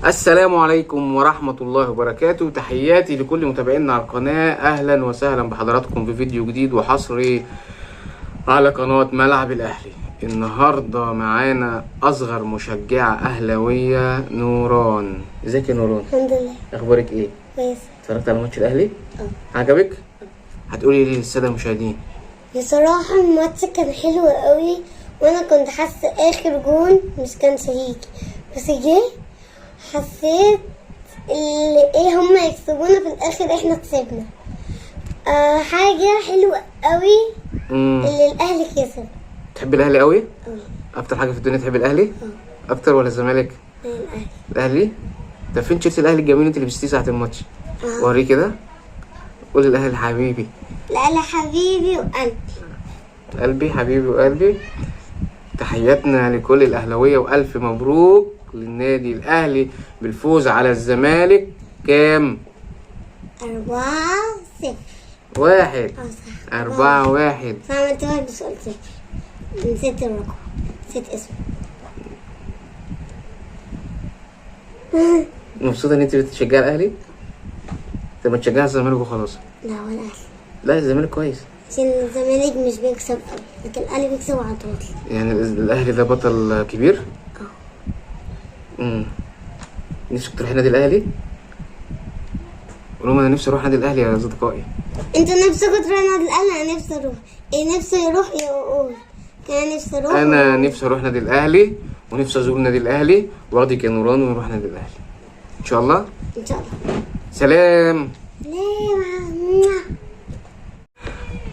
السلام عليكم ورحمة الله وبركاته. تحياتي لكل متابعينا على القناة، أهلا وسهلا بحضراتكم في فيديو جديد وحصري على قناة ملعب الأهلي. النهاردة معانا أصغر مشجعة أهلاوية، نوران. ازيك يا نوران؟ الحمد لله. أخبارك إيه؟ كويس. اتفرجت على ماتش الأهلي؟ عجبك؟ هتقولي ليه للسادة المشاهدين؟ بصراحة الماتش كان حلو قوي، وانا كنت حاسة اخر جون مش كان هيجي، بس جه حسيت ايه هما يكسبونا في الاخر، احنا كسبنا. حاجة حلوة قوي اللي الاهلي كسب. تحب الأهلي قوي؟ أوي. أكتر حاجة في الدنيا تحب الأهلي؟ أكتر ولا الزمالك؟ الاهلي. الأهلي؟ طب فين تيشيرت الأهلي الجميل انت لبستيه ساعة الماتش؟ وريه كده. قول الأهلي حبيبي. الاهلي حبيبي وقلبي. قلبي حبيبي وقلبي. تحياتنا لكل الأهلاوية وألف مبروك للنادي الأهلي بالفوز على الزمالك. كام؟ 4-0. 1. صح. 4-1. فعملت واحد بس قلت صفر. نسيت الرقم، نسيت اسمه. مبسوطة إن أنت بتشجعي الأهلي؟ طب ما تشجعي الزمالك وخلاص. لا، هو الاهلي لا، الزمالك كويس. عشان الزمالك مش بيكسب قوي، لكن الاهلي بيكسب على طول. يعني الأهلي ده بطل كبير؟ نفسك تروح نادي الأهلي؟ قول لهم أنا نفسي أروح نادي الأهلي يا أصدقائي. انت نفسك تروح نادي الاهلي؟ انا نفسي اروح. ايه نفسي يروح يقول كان نفسي اروح. أنا نفسي أروح نادي الأهلي ونفسي أزور نادي الأهلي وأخدك يا نوران ونروح نادي الأهلي إن شاء الله. ان شاء الله. سلام. ليه؟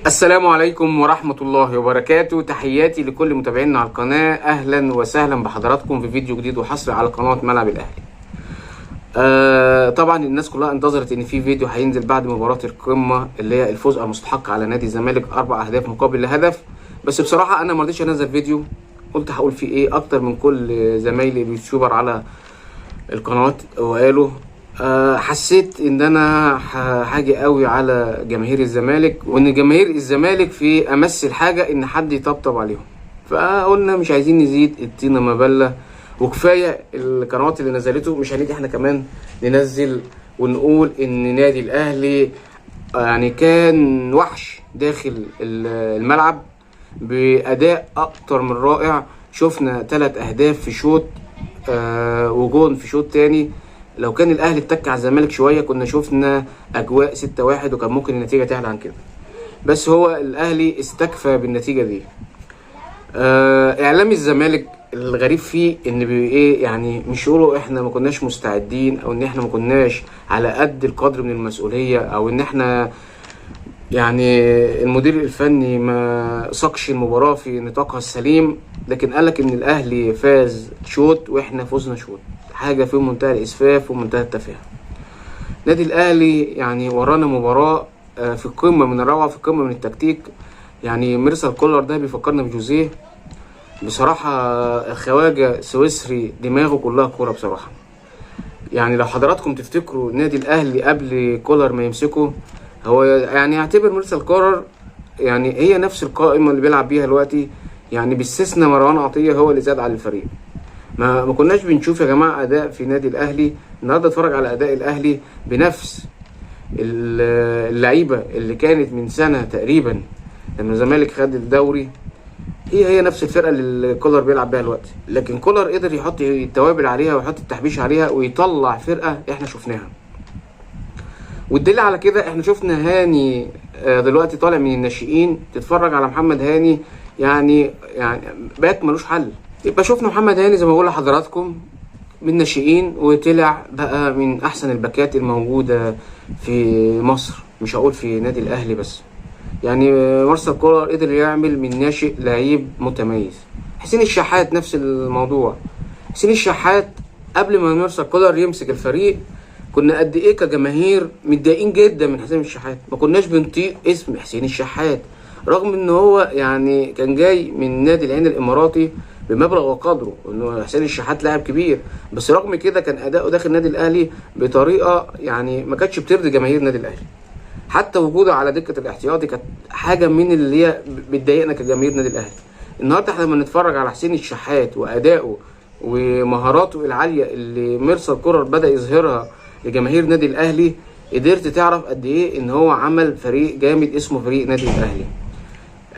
السلام عليكم ورحمة الله وبركاته. تحياتي لكل متابعينا على القناة، أهلا وسهلا بحضراتكم في فيديو جديد وحصري على قناة ملعب الأهلي. طبعا الناس كلها انتظرت ان في فيديو هينزل بعد مباراة القمة اللي هي الفوز المستحق على نادي الزمالك 4 أهداف مقابل هدف. بس بصراحة انا مرضيش انزل فيديو، قلت هقول فيه ايه اكتر من كل زمايلي اليوتيوبر على القنوات وقالوا. حسيت ان انا حاجة قوي على جماهير الزمالك، وان جماهير الزمالك في امس الحاجة ان حد يطبطب عليهم، فقلنا مش عايزين نزيد الطينة مبلة، وكفايه القنوات اللي نزلته، مش هنيجي احنا كمان ننزل ونقول ان نادي الاهلي يعني كان وحش داخل الملعب باداء اكتر من رائع. شفنا 3 اهداف في شوط وجون في شوط تاني. لو كان الاهلي اتك على الزمالك شويه كنا شفنا اجواء 6-1 وكان ممكن النتيجه تعلى عن كده، بس هو الاهلي استكفى بالنتيجه دي. اعلام الزمالك الغريب فيه ان ايه، يعني مش يقولوا احنا ما كناش مستعدين او ان احنا ما كناش على قد القدر من المسؤوليه، او ان احنا يعني المدير الفني ما ساقش المباراه في نطاقها السليم، لكن قالك ان الاهلي فاز شوط واحنا فزنا شوط. حاجه في منتهى الاسفاف ومنتهى التفاهه. نادي الاهلي يعني ورانا مباراه في قمه من الروعه، في قمه من التكتيك. يعني ميرسال كولر ده بيفكرنا بجوزيه بصراحة. الخواجة سويسري دماغه كلها كورة بصراحة. يعني لو حضراتكم تفتكروا نادي الأهلي قبل كولر ما يمسكه، هو يعني يعتبر ميرسال كولر يعني هي نفس القائمة اللي بيلعب بيها دلوقتي، يعني باستثناء مروان عطية هو اللي زاد على الفريق. ما كناش بنشوف يا جماعة أداء في نادي الأهلي. النهارده اتفرج على أداء الأهلي بنفس اللعيبة اللي كانت من سنة تقريبا لما الزمالك خد الدوري. هي نفس الفرقه اللي كولر بيلعب بيها دلوقتي، لكن كولر قدر يحط التوابل عليها ويحط التحبيش عليها ويطلع فرقه احنا شفناها. والدليل على كده احنا شفنا هاني دلوقتي طالع من الناشئين. تتفرج على محمد هاني يعني باك ملوش حل. يبقى شفنا محمد هاني زي ما بقول لحضراتكم من الناشئين وطلع بقى من احسن الباكات الموجوده في مصر، مش هقول في نادي الاهلي بس. يعني مارسيل كولر قدر يعمل من ناشئ لعيب متميز. حسين الشحات نفس الموضوع. حسين الشحات قبل ما مارسيل كولر يمسك الفريق كنا قد ايه كجماهير متضايقين جدا من حسين الشحات، ما كناش بنطيق اسم حسين الشحات، رغم ان هو يعني كان جاي من نادي العين الاماراتي بمبلغ وقدره، انه حسين الشحات لاعب كبير، بس رغم كده كان اداؤه داخل النادي الاهلي بطريقه يعني ما كانتش بترضي جماهير النادي الاهلي. حتى وجوده على دكه الاحتياطي كانت حاجه من اللي هي بتضايقنا كجماهير النادي الاهلي. النهارده احنا لما نتفرج على حسين الشحات وادائه ومهاراته العاليه اللي ميرسال كولر بدا يظهرها لجماهير نادي الاهلي، قدرت تعرف قد ايه ان هو عمل فريق جامد اسمه فريق نادي الاهلي.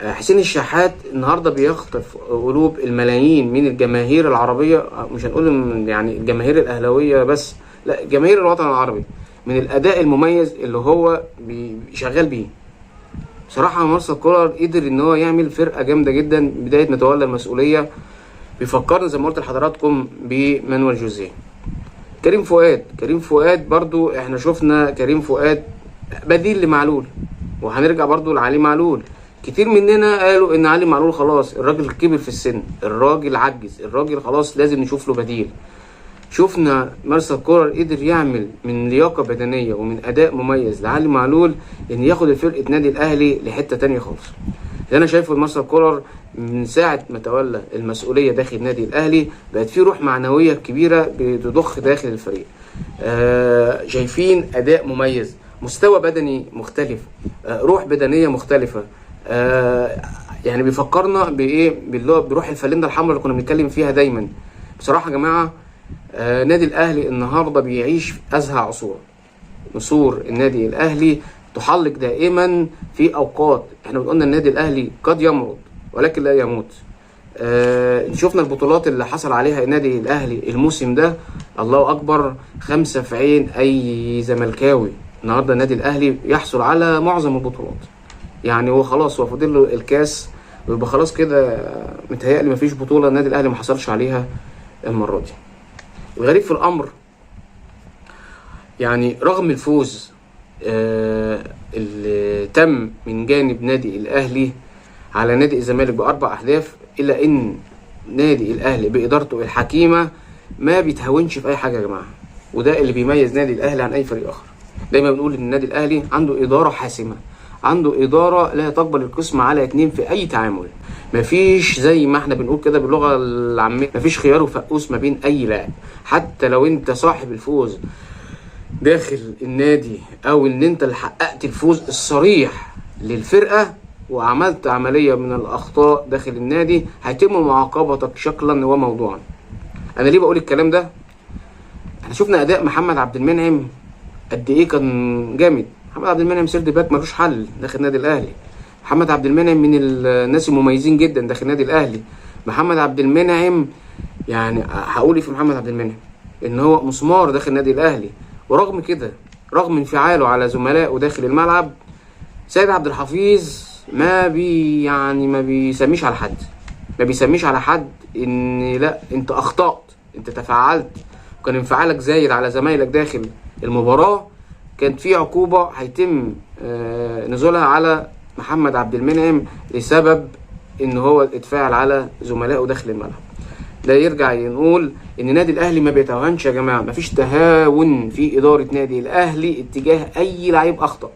حسين الشحات النهارده بيخطف قلوب الملايين من الجماهير العربيه، مش هنقول يعني الجماهير الاهلاويه بس، لا جماهير الوطن العربي، من الاداء المميز اللي هو شغال بيه. بصراحه مارسيل كولر قدر ان هو يعمل فرقه جامده جدا بدايه ما تولى المسؤوليه. بيفكرنا زي ما قلت لحضراتكم بمانويل جوزيه. كريم فؤاد برضو احنا شفنا كريم فؤاد بديل لمعلول، وهنرجع برضو لعلي معلول. كتير مننا قالوا ان علي معلول خلاص الراجل كبر في السن، الراجل عجز، الراجل خلاص لازم نشوف له بديل. شفنا مارسيل كولر قدر يعمل من لياقه بدنيه ومن اداء مميز لعلي معلول ان ياخد فرقه نادي الاهلي لحته تانية خالص. اللي انا شايفه مارسيل كولر من ساعه ما تولى المسؤوليه داخل نادي الاهلي بقت في روح معنويه كبيره بتضخ داخل الفريق. شايفين اداء مميز، مستوى بدني مختلف، روح بدنيه مختلفه. يعني بيفكرنا بايه، بروح الفانلة الحمراء اللي كنا بنتكلم فيها دايما. بصراحه يا جماعه نادي الاهلي النهارده بيعيش ازهى عصور. نسور النادي الاهلي تحلق دائما في اوقات احنا قلنا النادي الاهلي قد يمرض ولكن لا يموت. شفنا البطولات اللي حصل عليها النادي الاهلي الموسم ده، الله اكبر، 5 في عين اي زملكاوي. النهارده النادي الاهلي يحصل على معظم البطولات، يعني هو خلاص هو فاضل له الكاس ويبقى خلاص كده. متهيألي مفيش بطوله النادي الاهلي ما حصلش عليها المره دي. الغريب في الامر يعني رغم الفوز اللي تم من جانب نادي الاهلي على نادي الزمالك ب4 أهداف، الا ان نادي الاهلي بادارته الحكيمه ما بيتهاونش في اي حاجه يا جماعه، وده اللي بيميز نادي الاهلي عن اي فريق اخر. دايما بنقول ان النادي الاهلي عنده اداره حاسمه، عنده اداره لا تقبل القسم على 2 في اي تعامل. مفيش زي ما احنا بنقول كده باللغه العاميه، مفيش خيار وفقوس ما بين اي لاعب. حتى لو انت صاحب الفوز داخل النادي او ان انت اللي حققت الفوز الصريح للفرقه وعملت عمليه من الاخطاء داخل النادي، هيتم معاقبتك شكلا وموضوعا. انا ليه بقول الكلام ده؟ احنا شفنا اداء محمد عبد المنعم قد ايه كان جامد. محمد عبد المنعم سيرد باك ملوش حل داخل النادي الاهلي. محمد عبد المنعم من الناس المميزين جدا داخل النادي الاهلي. محمد عبد المنعم يعني هقول في محمد عبد المنعم ان هو مسمار داخل النادي الاهلي، ورغم كده رغم انفعاله على زملائه داخل الملعب، سيد عبد الحفيظ ما بيسميش على حد، ما بيسميش على حد ان لا انت اخطأت، انت تفاعلت وكان انفعالك زايد على زمايلك داخل المباراة، كانت في عقوبة هيتم نزولها على محمد عبد المنعم لسبب ان هو اتفاعل على زملائه داخل الملعب. ده يرجع نقول ان نادي الاهلي ما بيتهاونش يا جماعه، مفيش تهاون في اداره نادي الاهلي اتجاه اي لعيب اخطا،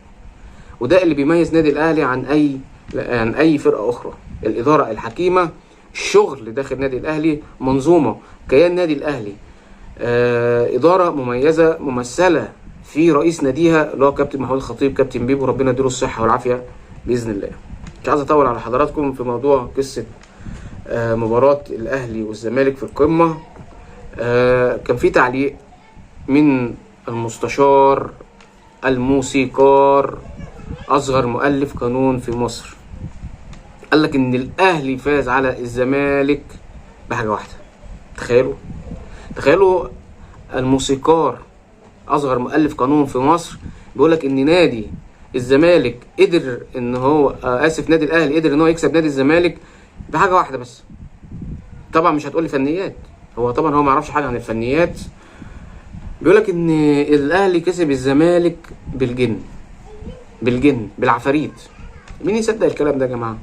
وده اللي بيميز نادي الاهلي عن اي فرقه اخرى. الاداره الحكيمه، الشغل داخل نادي الاهلي، منظومه، كيان نادي الاهلي، اداره مميزه ممثله في رئيس ناديها اللي هو كابتن محمود الخطيب، كابتن بيبو، ربنا يديله الصحه والعافيه باذن الله. مش عايز اطول على حضراتكم في موضوع قصه مباراة الأهلي والزمالك في القمة. كان في تعليق من المستشار الموسيقار أصغر مؤلف قانون في مصر، قال لك إن الأهلي فاز على الزمالك بحاجة واحدة. تخيلوا الموسيقار أصغر مؤلف قانون في مصر بيقول لك إن نادي الزمالك قدر إن هو نادي الأهلي قدر إن هو يكسب نادي الزمالك بحاجه واحده بس. طبعا مش هتقولي فنيات، هو طبعا هو ما يعرفش حاجه عن الفنيات. بيقول لك ان الاهلي كسب الزمالك بالجن بالعفاريت. مين يصدق الكلام ده يا جماعه؟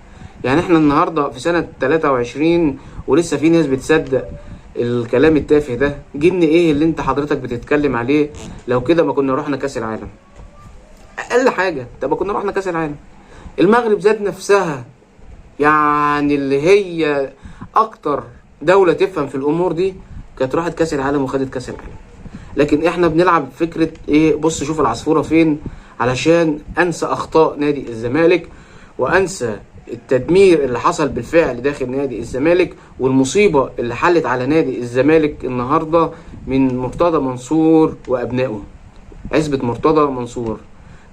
يعني احنا النهارده في سنه 23 ولسه في ناس بتصدق الكلام التافه ده. جن ايه اللي انت حضرتك بتتكلم عليه؟ لو كده ما كنا رحنا كاس العالم اقل حاجه. طب ما كنا رحنا كاس العالم. المغرب ذات نفسها يعني اللي هي اكتر دولة تفهم في الامور دي كانت راحت كاس العالم وخدت كاس العالم. لكن احنا بنلعب فكرة ايه؟ بص شوف العصفورة فين، علشان انسى اخطاء نادي الزمالك وانسى التدمير اللي حصل بالفعل داخل نادي الزمالك والمصيبة اللي حلت على نادي الزمالك النهاردة من مرتضى منصور وأبنائه. عزبة مرتضى منصور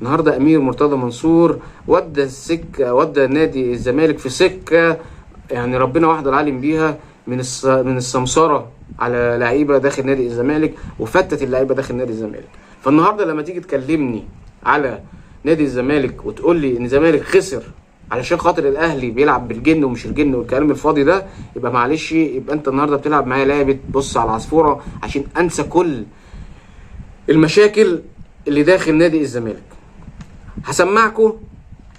النهاردة، أمير مرتضى منصور ودى نادي الزمالك في سكة يعني ربنا وحده العالم بيها، من السمسرة على لعيبة داخل نادي الزمالك، وفتت اللعيبة داخل نادي الزمالك. فالنهاردة لما تيجي تكلمني على نادي الزمالك وتقول لي ان الزمالك خسر علشان خاطر الاهلي بيلعب بالجن ومش الجن والكلام الفاضي ده، يبقى معلش، يبقى انت النهارده بتلعب معايا لعبه بص على العصفوره عشان انسى كل المشاكل اللي داخل نادي الزمالك.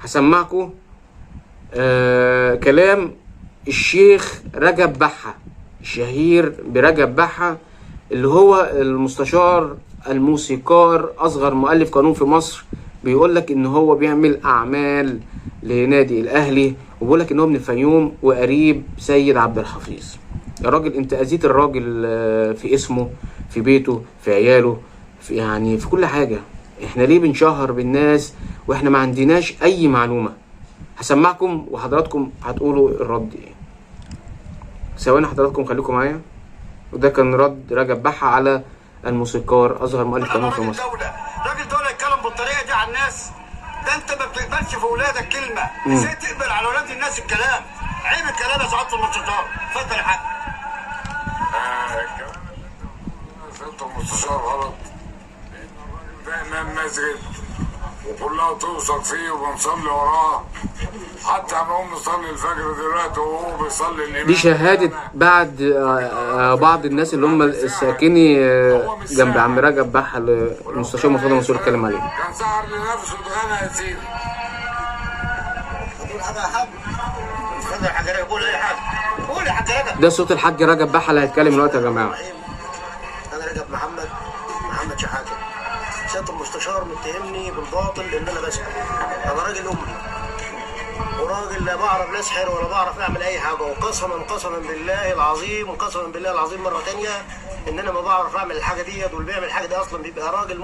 هسمعكم كلام الشيخ رجب بحة، الشهير برجب بحة، اللي هو المستشار الموسيقار، اصغر مؤلف قانون في مصر. بيقول لك ان هو بيعمل اعمال لنادي الاهلي، وبيقول لك ان هو من الفيوم وقريب سيد عبد الحفيظ. يا راجل انت اذيت الراجل في اسمه، في بيته، في عياله، في كل حاجه. احنا ليه بنشهر بالناس واحنا ما عندناش اي معلومه؟ هسمعكم وحضراتكم هتقولوا الرد ايه. ثواني حضراتكم، خليكم معايا. وده كان رد رجب بحة على الموسيقار اصغر مؤلف قانون في مصر. راجل دولة يتكلم بالطريقه دي على الناس؟ ده انت ما بتقبلش في ولادك كلمه، ازاي تقبل على ولاد الناس الكلام؟ عيب الكلام يا سعاده المستشار. اتفضل يا حاج. سيادة المستشار غلط، لأن احنا المسجد وكلها توثق فيه وبنصلي وراه، حتى بقوم نصلي الفجر دلوقتي وهو بيصلي الإمام. دي شهادة بعد بعض الناس اللي هم الساكني جنب عم رجب بحة اللي المستشار مرتضى منصور اتكلم عليه. كان سهر لنفسه اتغنى يا سيدي. قول حاجه يا حاج. اتفضل يا حاج رجب، قول اي حاجه. قول يا حاج رجب. ده صوت الحاج رجب بحة اللي هيتكلم دلوقتي يا جماعة. انا رجب محمد شحاته. سيادة المستشار متهمني بالباطل ان انا بسحر. انا راجل امي وراجل لا بعرف لا اسحر ولا بعرف اعمل اي حاجه، وقسما بالله العظيم مره ثانيه ان انا ما بعرف اعمل الحاجه ديت. واللي بيعمل الحاجه دي اصلا بيبقى راجل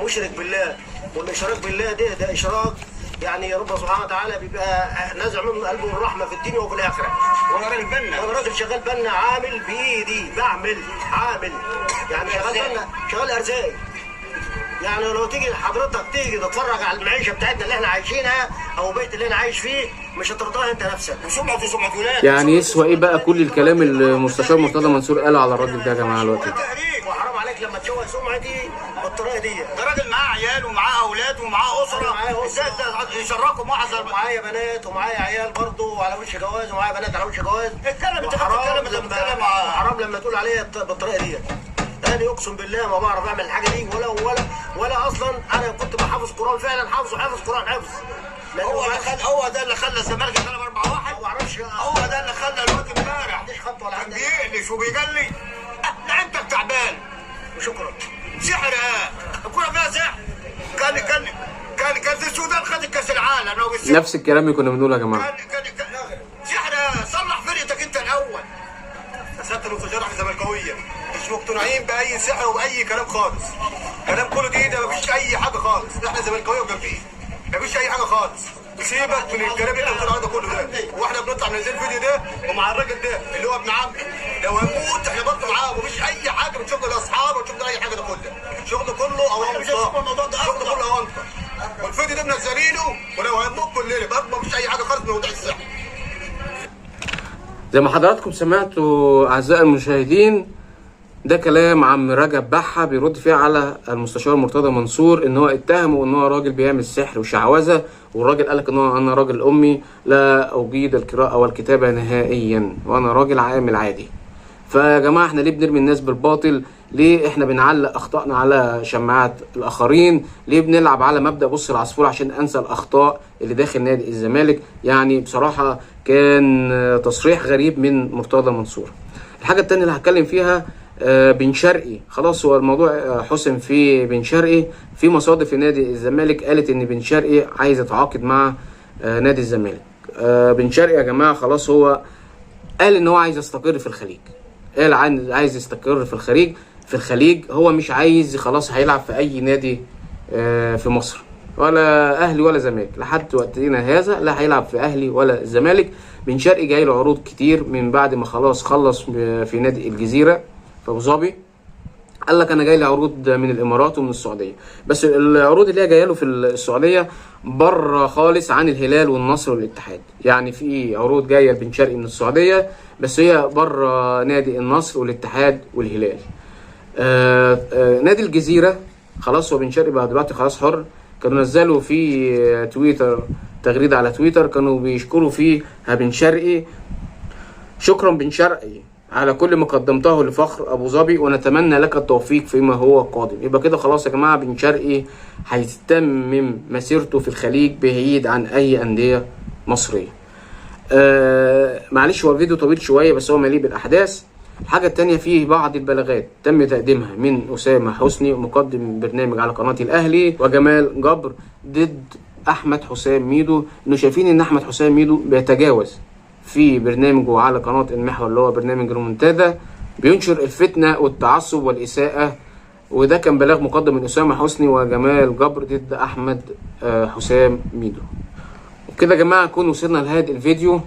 مشرك بالله. والاشراك بالله ده اشراك يعني ربنا سبحانه وتعالى بيبقى نازع من قلبه الرحمه في الدنيا وفي الاخره. وانا راجل شغال بنا، عامل بايدي، عامل يعني شغال بنا، شغال ارزاق. يعني لو تيجي حضرتك تتفرج على المعيشه بتاعتنا اللي احنا عايشينها او البيت اللي انا عايش فيه، مش هترضاها انت نفسك. وسمعة ولاد. يعني يسوى ايه بقى كل الكلام اللي المستشار مرتضى منصور قاله على الراجل ده يا جماعه دلوقتي؟ وحرام عليك لما تشوه سمعتي بالطريقه دي. ده راجل معاه عيال ومعاه اولاد ومعاه اسره، ازاي يشركوا معايا بنات ومعايا عيال برضه على وش جواز، ومعايا بنات على وش جواز. اتكلم انت، حرام لما تقول عليا بالطريقه دي. انا اقسم بالله ما بعرف اعمل الحاجه دي ولا اصلا. انا كنت بحافظ قران فعلا، حافظ قران حفظ. هو ده اللي خلى الزمالك يغلب 4-1. ما اعرفش. هو ده اللي خلى الواد امبارح كان بيقلش وبيجلي. لعبتك تعبان وشكرا. سحر الكوره فيها سحر. كان في السودان خدت كاس العالم. نفس الكلام اللي كنا بنقوله يا جماعه. سحر. صلح فرقتك انت الاول. سيادة المستشار احنا زملكاويه مش مقتنعين باي سحر وباي كلام خالص. كلام كله ده مفيش اي حاجه خالص. احنا زملكاويه وجامدين، مفيش اي حاجه خالص. سيبك من الكلام اللي انت بتقوله ده كله ده. واحنا بنطلع ننزل الفيديو ده ومع الراجل ده اللي هو ابن عمي، لو هنموت احنا برضه معاه. ومفيش اي حاجه من شغل الاصحاب وشغل اي حاجه. ده كله شغل كله اوانطه. شغل كله اوانطه. والفيديو ده منزلينه ولو هنموت كلنا برضه مفيش اي حاجه خالص من موضوع السحر. زي ما حضراتكم سمعتوا اعزائي المشاهدين، ده كلام عم رجب بحة بيرد فيه على المستشار مرتضى منصور ان هو اتهمه ان هو راجل بيعمل سحر وشعوذه. والراجل قالك ان انا راجل امي لا اجيد القراءه والكتابه نهائيا، وانا راجل عامل عادي. فيا جماعه احنا ليه بنرمي الناس بالباطل؟ ليه احنا بنعلق اخطائنا على شماعات الاخرين؟ ليه بنلعب على مبدا بص العصفور عشان انسى الاخطاء اللي داخل نادي الزمالك؟ يعني بصراحه كان تصريح غريب من مرتضى منصور. الحاجه الثانيه اللي هتكلم فيها بن شرقي. خلاص هو الموضوع حسم في بن شرقي. في مصادر في نادي الزمالك قالت ان بن شرقي عايز يتعاقد مع نادي الزمالك. بن شرقي يا جماعه خلاص هو قال ان هو عايز يستقر في الخليج. قال عايز يستقر في الخليج. هو مش عايز خلاص هيلعب في اي نادي في مصر. ولا اهلي ولا زمالك. لحد وقتنا هذا لا هيلعب في اهلي ولا الزمالك. بن شرقي جاي له عروض كتير من بعد ما خلص في نادي الجزيره في ابو ظبي. قال لك انا جاي لي عروض من الامارات ومن السعوديه، بس العروض اللي هي جايه له في السعوديه بره خالص عن الهلال والنصر والاتحاد. يعني في عروض جايه لبن شرقي من السعوديه بس هي بره نادي النصر والاتحاد والهلال. نادي الجزيره خلاص هو بن شرقي بقى دلوقتي خلاص حر. كانوا نزلوا في تويتر تغريده على تويتر كانوا بيشكروا فيها بن شرقي. شكرا بن شرقي على كل ما قدمته لفخر ابو ظبي ونتمنى لك التوفيق فيما هو قادم. يبقى كده خلاص يا جماعه بن شرقي هيتمم مسيرته في الخليج بعيد عن اي انديه مصريه. معلش هو الفيديو طويل شويه بس هو مليء بالاحداث. الحاجه التانيه فيه بعض البلاغات تم تقديمها من اسامه حسني مقدم برنامج على قناه الاهلي وجمال جبر ضد احمد حسام ميدو، انه شايفين ان احمد حسام ميدو بيتجاوز في برنامجه على قناة المحور اللي هو برنامج رومنتادا، بينشر الفتنة والتعصب والإساءة. وده كان بلاغ مقدم من أسامة حسني وجمال جبر ضد أحمد حسام ميدو. وبكده يا جماعة نكون وصلنا لهذا الفيديو.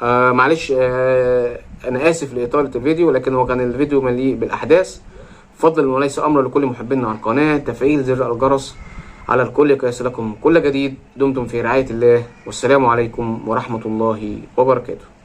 معلش أنا آسف لإطالة الفيديو لكن هو كان الفيديو مليء بالأحداث. فضلا وليس أمرا لكل محبينا على القناة تفعيل زر الجرس على الكل كيصلكم كل جديد. دمتم في رعاية الله والسلام عليكم ورحمة الله وبركاته.